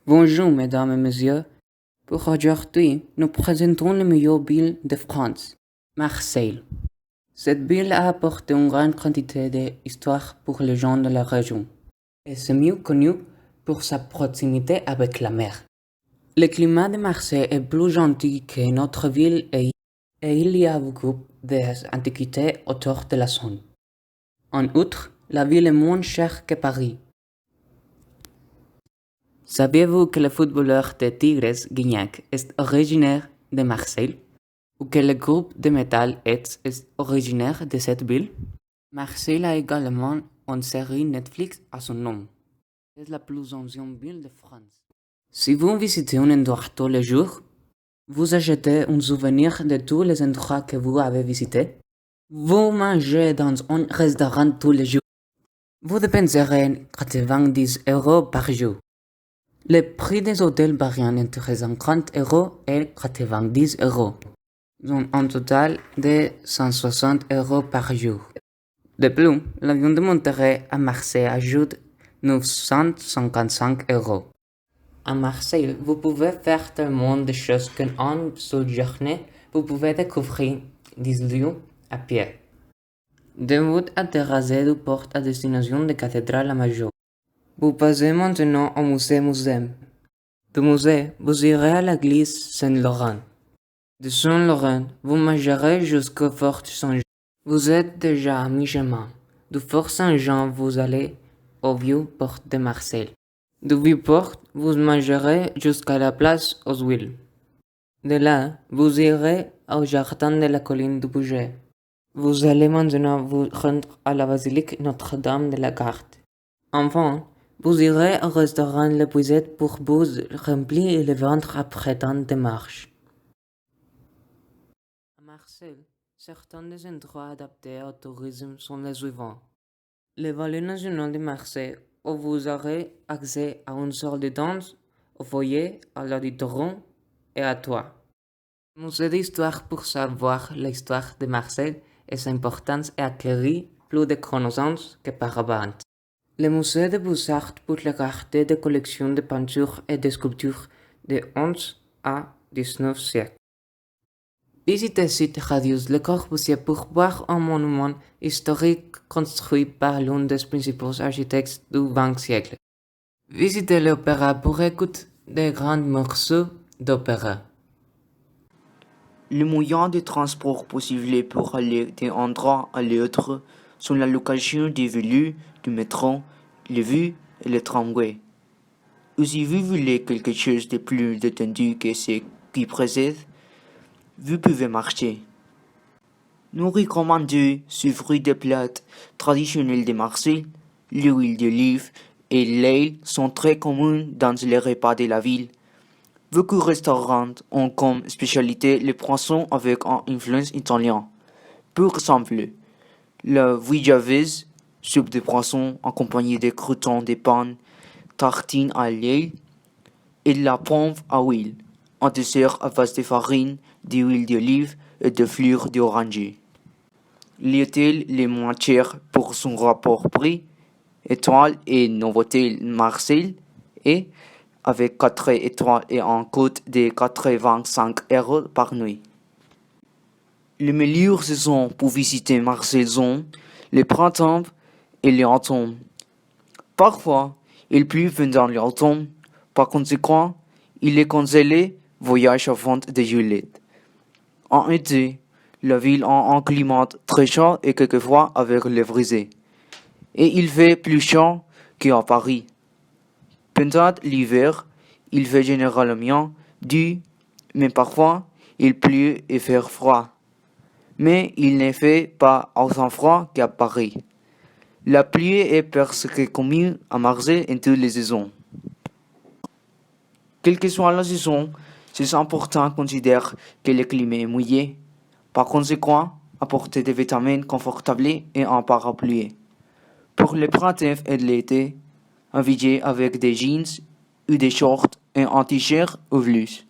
Bonjour, mesdames et messieurs. Pour aujourd'hui, nous présentons la meilleure ville de France, Marseille. Cette ville a apporté une grande quantité d'histoire pour les gens de la région, et c'est mieux connu pour sa proximité avec la mer. Le climat de Marseille est plus gentil que notre ville et il y a beaucoup d'antiquités autour de la zone. En outre, la ville est moins chère que Paris. Saviez-vous que le footballeur de Tigres, Gignac, est originaire de Marseille? Ou que le groupe de métal est originaire de cette ville? Marseille a également une série Netflix à son nom. C'est la plus ancienne ville de France. Si vous visitez un endroit tous les jours, vous achetez un souvenir de tous les endroits que vous avez visités. Vous mangez dans un restaurant tous les jours. Vous dépenserez 90 € par jour. Le prix des hôtels varie entre 50 € et 90 €, donc un total de 160 € par jour. De plus, l'avion de Monterrey à Marseille ajoute 955 €. À Marseille, vous pouvez faire tellement de choses qu'en seule journée, vous pouvez découvrir 10 lieux à pied. De vous atterrasser du port à destination de Cathédrale Major. Vous passez maintenant au musée. Du musée, vous irez à l'église Saint-Laurent. De Saint-Laurent, vous marcherez jusqu'au fort Saint-Jean. Vous êtes déjà à mi-chemin. Du fort Saint-Jean, vous allez au vieux port de Marseille. Du vieux port, vous marcherez jusqu'à la place aux Huiles. De là, vous irez au jardin de la colline du Bouget. Vous allez maintenant vous rendre à la basilique Notre-Dame de la Garde. Enfin, vous irez au restaurant Le Puisette pour vous remplir le ventre après tant de marches. À Marseille, certains des endroits adaptés au tourisme sont les suivants. Le Ballet national de Marseille, où vous aurez accès à une salle de danse, au foyer, à l'auditorium et à toi. Le musée d'histoire pour savoir l'histoire de Marseille et sa importance et acquérir plus de connaissances qu'auparavant. Le musée des Beaux-Arts pour regarder des collections de peintures et de sculptures du XI à XIXe siècle. Visitez site Radius Le Corbusier pour voir un monument historique construit par l'un des principaux architectes du XXe siècle. Visitez l'opéra pour écouter des grands morceaux d'opéra. Les moyens de transport possibles pour aller d'un endroit à l'autre sont la location des vélos, du métro, les bus et le tramway. Ou si vous voulez quelque chose de plus détendu que ce qui précède, vous pouvez marcher. Nous recommandons suivre des plats traditionnels de Marseille. L'huile d'olive et l'ail sont très communs dans les repas de la ville. Beaucoup de restaurants ont comme spécialité le poisson avec une influence italienne. Par exemple, la vigiavese, soupe de poisson accompagnée de croûtons de pain, tartines à l'ail, et la pomme à huile, un dessert à base de farine, d'huile d'olive et de fleurs d'oranger. L'hôtel le moins cher pour son rapport prix, étoile et Novotel Marseille, et avec 4 étoiles et un coût de 85 € par nuit. Les meilleures saisons pour visiter Marseille sont le printemps et l'automne. Parfois, il pleut pendant l'automne. Par conséquent, il est conseillé voyage avant de geler. En été, la ville a un climat très chaud et quelquefois avec le brisé. Et il fait plus chaud qu'à Paris. Pendant l'hiver, il fait généralement doux, mais parfois il pleut et fait froid. Mais il ne fait pas autant froid qu'à Paris. La pluie est presque commune à Marseille en toutes les saisons. Quelle que soit la saison, c'est important de considérer que le climat est mouillé. Par conséquent, apportez des vêtements confortables et un parapluie. Pour le printemps et l'été, habillez avec des jeans ou des shorts et un t-shirt ou blouse.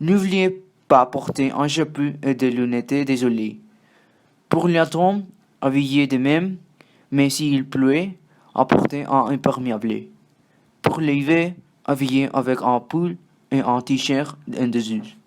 N'oubliez pas porter un chapeau et des lunettes de soleil. Pour l'automne, habillez de même, mais s'il pleut, apportez un imperméable. Pour l'hiver, habillé avec un pull et un t-shirt en dessous.